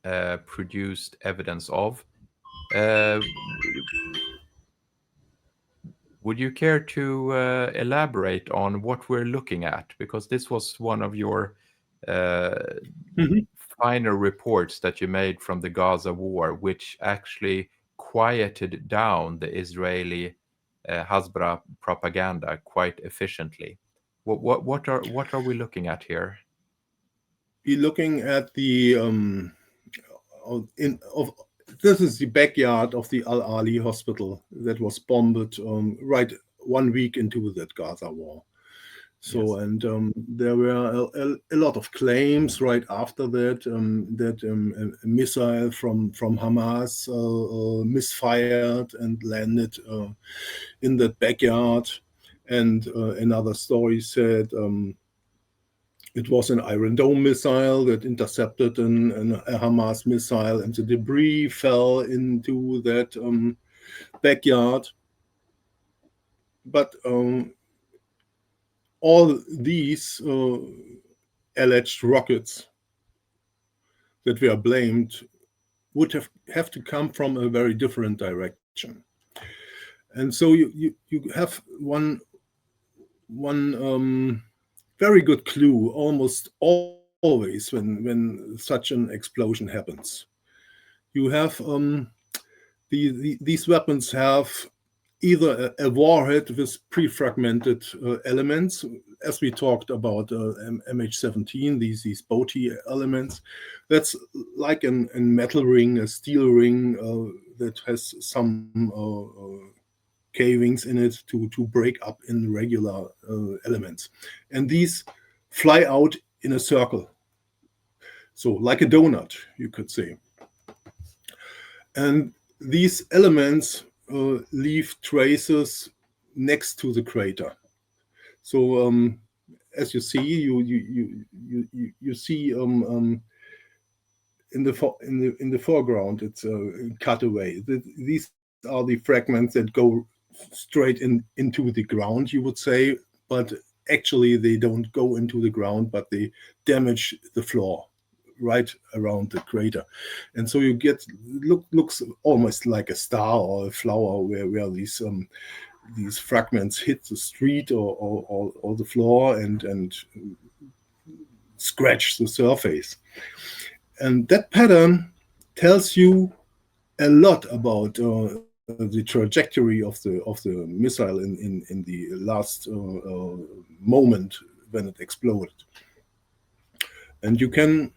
A: produced evidence of, would you care to elaborate on what we're looking at? Because this was one of your finer reports that you made from the Gaza war, which actually quieted down the Israeli Hasbara propaganda quite efficiently. What are we looking at here?
B: We're looking at the this is the backyard of the Al Ali hospital that was bombed right 1 week into that Gaza war. So, yes. And there were a lot of claims right after that that a missile from Hamas misfired and landed in that backyard. And another story said it was an Iron Dome missile that intercepted a Hamas missile, and the debris fell into that backyard. But all these alleged rockets that were blamed would have to come from a very different direction. And so you have one very good clue almost always when such an explosion happens. You have these weapons have either a warhead with pre-fragmented elements, as we talked about MH17, these boaty elements. That's like a metal ring, a steel ring that has some cavings in it to break up in regular elements. And these fly out in a circle. So like a donut, you could say. And these elements leave traces next to the crater. So as you see, you see in the foreground, it's a cutaway. These are the fragments that go straight into the ground, you would say, but actually they don't go into the ground, but they damage the floor right around the crater. And so you get looks almost like a star or a flower where these these fragments hit the street or the floor and scratch the surface. And that pattern tells you a lot about the trajectory of the missile in the last moment when it exploded. And you can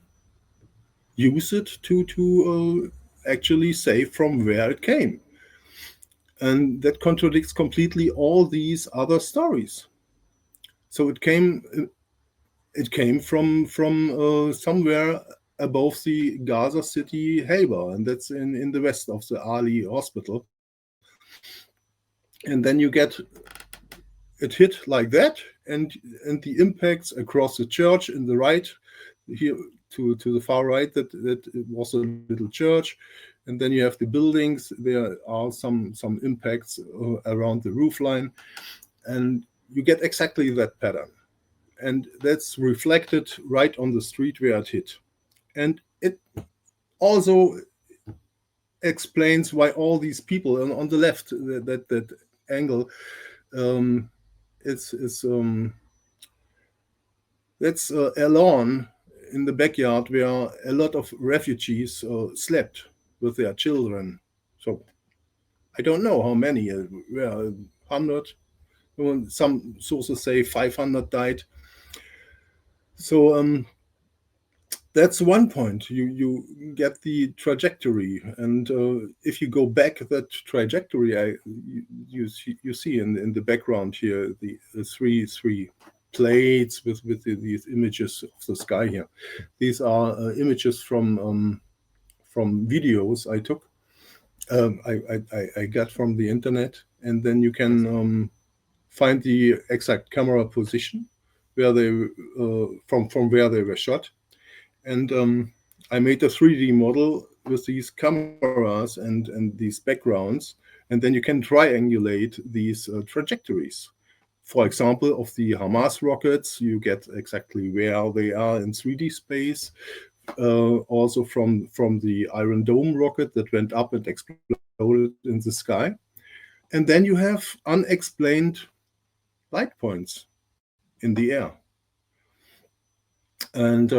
B: use it to actually say from where it came. And that contradicts completely all these other stories. So it came from somewhere above the Gaza City Haber, and that's in the west of the Ali Hospital. And then you get it hit like that, and the impacts across the church in the right here to the far right, that it was a little church, and then you have the buildings. There are some impacts around the roof line, and you get exactly that pattern, and that's reflected right on the street where it hit. And it also explains why all these people, and on the left, that angle, it's that's a lawn in the backyard where a lot of refugees slept with their children. So I don't know how many, 100. Some sources say 500 died. So that's one point. You get the trajectory, and if you go back that trajectory, you see in the background here the three plates with these images of the sky here. These are images from videos I took. I got from the internet, and then you can find the exact camera position where they from where they were shot. And I made a 3D model with these cameras and these backgrounds, and then you can triangulate these trajectories. For example, of the Hamas rockets, you get exactly where they are in 3D space. Also from the Iron Dome rocket that went up and exploded in the sky. And then you have unexplained light points in the air. And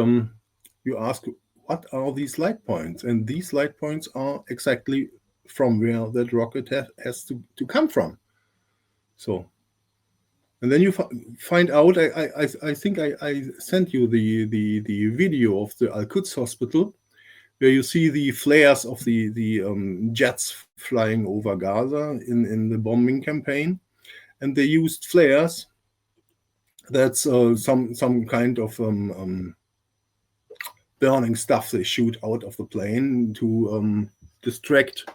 B: you ask, what are these light points? And these light points are exactly from where that rocket has to come from. So, and then you find out, I think I sent you the video of the Al-Quds hospital, where you see the flares of the jets flying over Gaza in the bombing campaign. And they used flares. That's some kind of burning stuff they shoot out of the plane to distract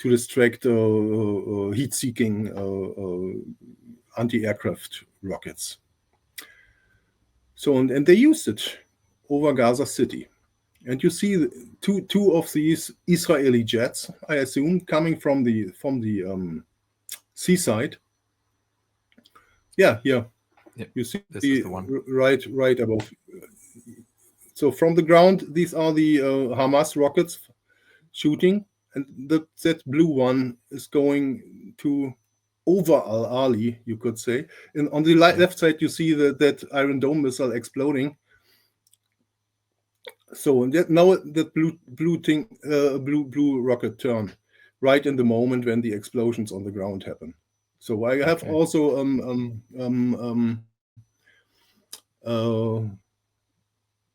B: heat-seeking anti-aircraft rockets. So and they used it over Gaza City, and you see two of these Israeli jets, I assume, coming from the seaside. Yeah, here. Yep. You see
A: this is the one.
B: right above. So from the ground, these are the Hamas rockets shooting, and that blue one is going to over Al-Ali, you could say. And on the left side, you see that Iron Dome missile exploding. So now that blue rocket turned right in the moment when the explosions on the ground happen. So I have also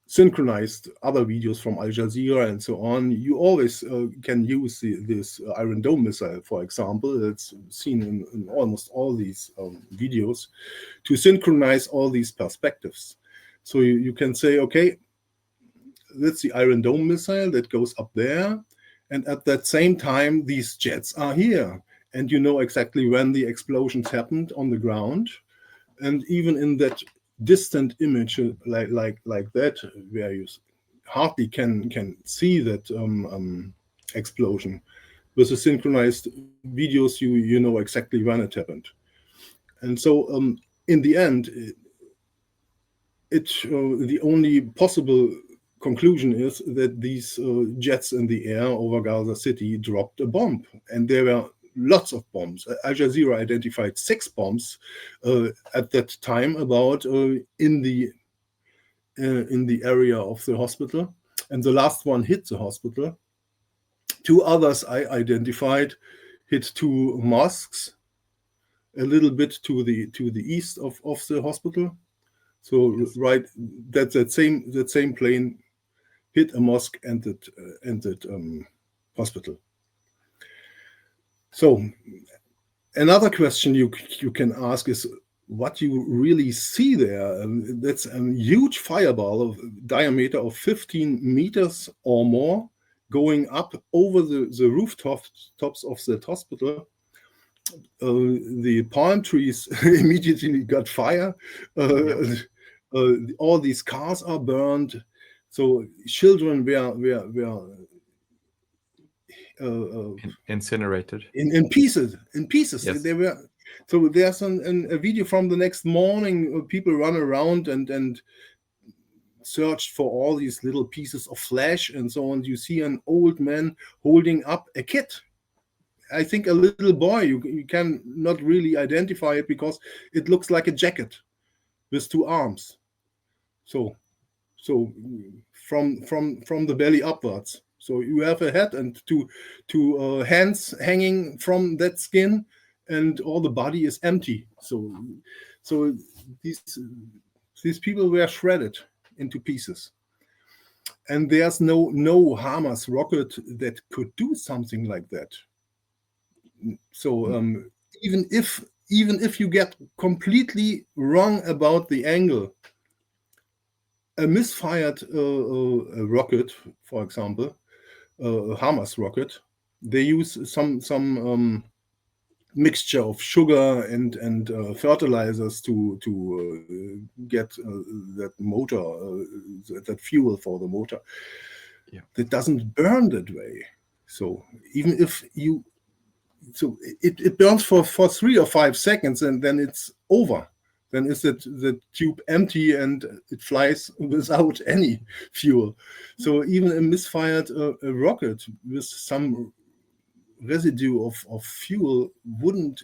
B: synchronized other videos from Al Jazeera and so on. You always can use this Iron Dome missile, for example. It's seen in almost all these videos to synchronize all these perspectives. So you can say, okay, that's the Iron Dome missile that goes up there, and at that same time, these jets are here. And you know exactly when the explosions happened on the ground. And even in that distant image like that, where you hardly can see that explosion, with the synchronized videos, you know exactly when it happened. And so in the end, the only possible conclusion is that these jets in the air over Gaza City dropped a bomb, and they were lots of bombs. Al Jazeera identified 6 bombs at that time about in the area of the hospital, and the last one hit the hospital. 2 others I identified hit 2 mosques a little bit to the east of the hospital. So
A: Yes.
B: right, that same plane hit a mosque and that hospital. So another question you can ask is what you really see there. That's a huge fireball of diameter of 15 meters or more going up over the rooftops of that hospital. The palm trees immediately got fire. All these cars are burned. So children were
A: incinerated
B: in pieces.
A: Yes.
B: They were. So there's a video from the next morning. People run around and searched for all these little pieces of flesh and so on. You see an old man holding up a kid. I think a little boy. You can not really identify it because it looks like a jacket with 2 arms. So from the belly upwards. So you have a head and two hands hanging from that skin, and all the body is empty. So these people were shredded into pieces. And there's no Hamas rocket that could do something like that. So even if you get completely wrong about the angle, a misfired rocket, for example, a Hamas rocket, they use some mixture of sugar and fertilizers to get that motor, that fuel for the motor.
A: Yeah.
B: That doesn't burn that way. So even if you, so it burns for 3 or 5 seconds and then it's over. Then is the tube empty and it flies without any fuel. So even a misfired rocket with some residue of fuel wouldn't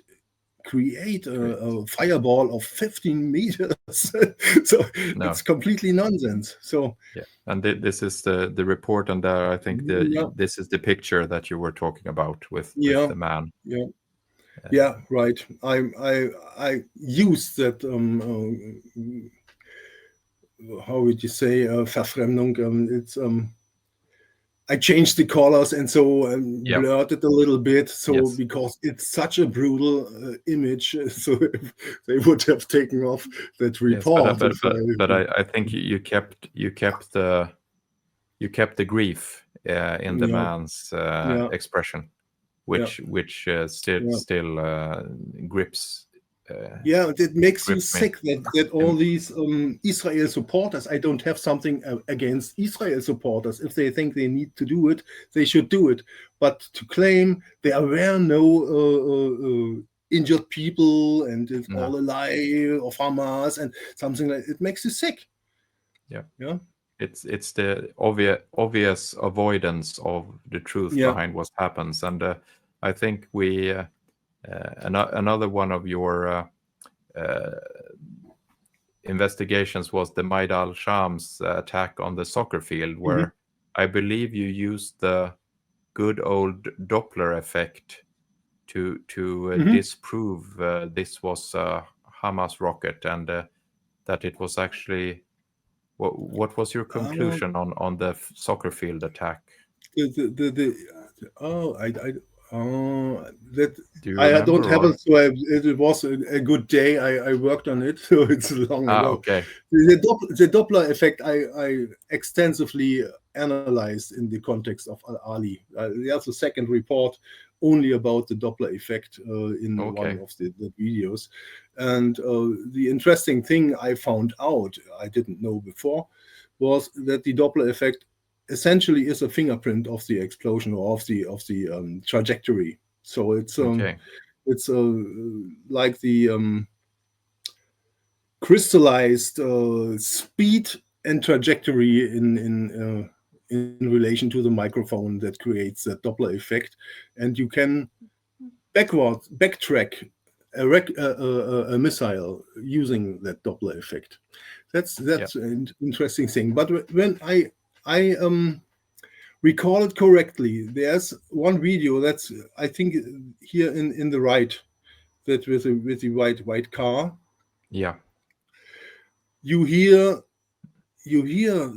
B: create a fireball of 15 meters. So
A: No.
B: it's completely nonsense. So
A: yeah, and this is the report, and I think this is the picture that you were talking about with the man.
B: Yeah, right. I use that. How would you say Verfremdung? It's I changed the colors and so blurred it a little bit. So because it's such a brutal image, so they would have taken off that report.
A: Yes, but I think you kept the grief in the man's expression, which still grips.
B: It makes you sick that all these Israel supporters. I don't have something against Israel supporters. If they think they need to do it, they should do it. But to claim there were no injured people and it's all a lie of Hamas and something like it makes you sick.
A: Yeah. It's the obvious avoidance of the truth behind what happens, and I think we another one of your investigations was the Maid al-Sham's attack on the soccer field, where I believe you used the good old Doppler effect to disprove this was a Hamas rocket, and that it was actually. What was your conclusion on the soccer field attack?
B: I don't have it. So it was a good day. I worked on it, so it's long ago.
A: Okay.
B: The Doppler effect I extensively analyzed in the context of Al-Ali. There's a second report only about the Doppler effect in one of the videos. And the interesting thing I found out, I didn't know before, was that the Doppler effect essentially is a fingerprint of the explosion or of the trajectory. So it's like the crystallized speed and trajectory in relation to the microphone that creates that Doppler effect, and you can backtrack a missile using that Doppler effect. That's an interesting thing. But when I recall it correctly, there's one video that's, I think, here in the right, that with the white car.
A: Yeah.
B: You hear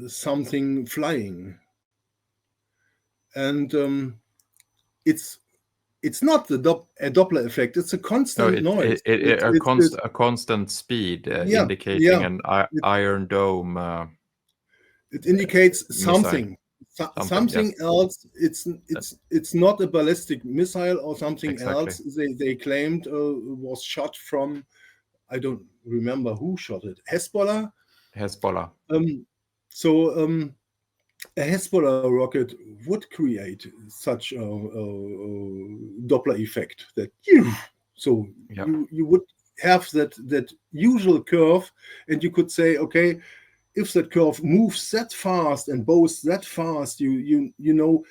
B: something flying, and it's not a Doppler effect. It's a constant noise.
A: A constant speed indicating an iron dome.
B: It indicates
A: missile.
B: something else. It's not a ballistic missile or something else. They claimed was shot from, I don't remember who shot it. Hezbollah. So a Hezbollah rocket would create such a Doppler effect that you would have that usual curve, and you could say, okay, if that curve moves that fast and bows that fast, you know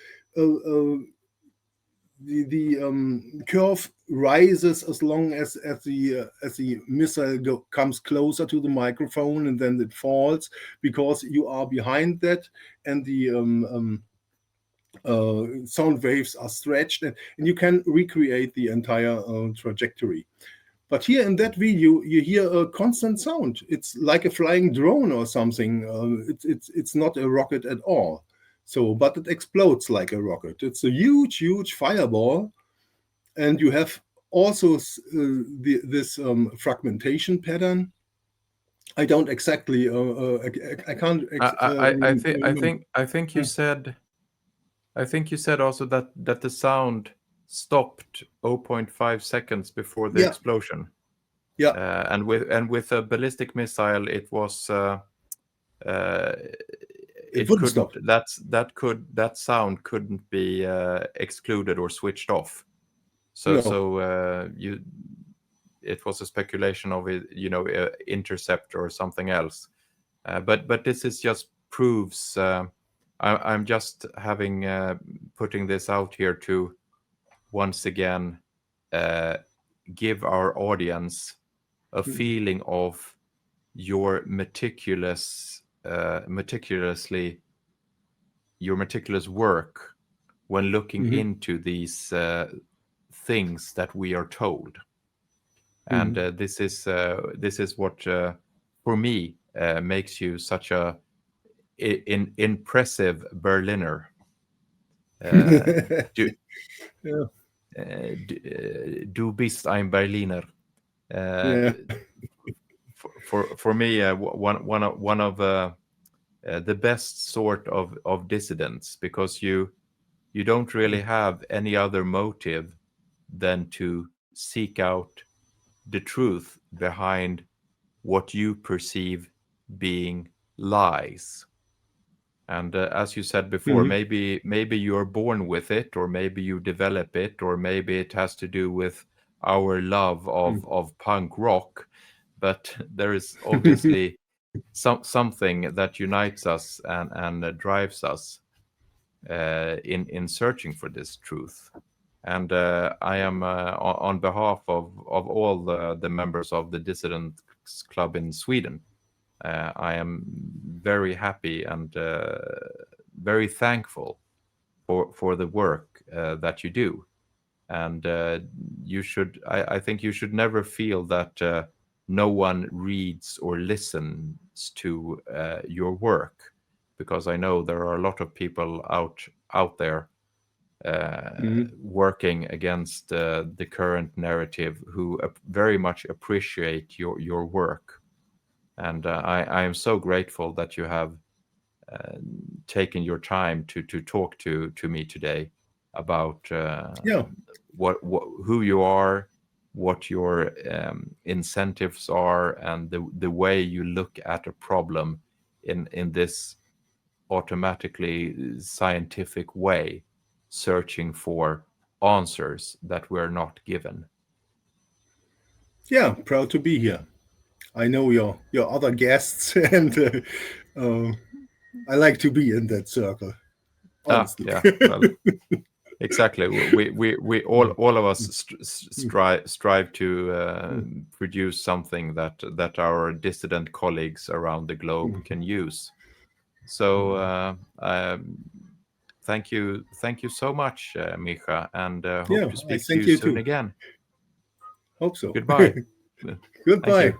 B: the curve rises as long as the missile comes closer to the microphone, and then it falls because you are behind that, and the sound waves are stretched, and you can recreate the entire trajectory. But here in that video, you hear a constant sound. It's like a flying drone or something. It's not a rocket at all. So, but it explodes like a rocket. It's a huge fireball, and you have also this fragmentation pattern. I don't exactly. I can't.
A: I think you said. I think you said also that the sound stopped 0.5 seconds before the explosion.
B: Yeah.
A: And with a ballistic missile, it was.
B: It wouldn't stop.
A: That sound couldn't be excluded or switched off. It was a speculation of it, intercept or something else. But this is just proves. I'm just putting this out here to once again give our audience a feeling of your meticulous work when looking into these things that we are told, and this is what for me makes you such a impressive Berliner. Du bist ein Berliner. For me, one of the best sort of dissidents, because you don't really have any other motive than to seek out the truth behind what you perceive being lies. And as you said before, maybe you're born with it, or maybe you develop it, or maybe it has to do with our love of punk rock. But there is obviously something that unites us and drives us in searching for this truth. And I am on behalf of all the members of the Dissident Club in Sweden. I am very happy and very thankful for the work that you do. And I think you should never feel that no one reads or listens to your work, because I know there are a lot of people out there working against the current narrative who very much appreciate your work. And I am so grateful that you have taken your time to talk to me today about who you are, what your incentives are, and the way you look at a problem in this automatically scientific way, searching for answers that were not given.
B: Yeah, proud to be here. I know your other guests, and I like to be in that circle. Honestly.
A: Well, Exactly. We all of us strive to produce something that our dissident colleagues around the globe can use. So thank you so much, Micha, and hope
B: Yeah,
A: to
B: I
A: speak to
B: thank
A: you
B: you
A: soon
B: too.
A: again.
B: Hope so.
A: Goodbye. Thank
B: Goodbye.
A: you.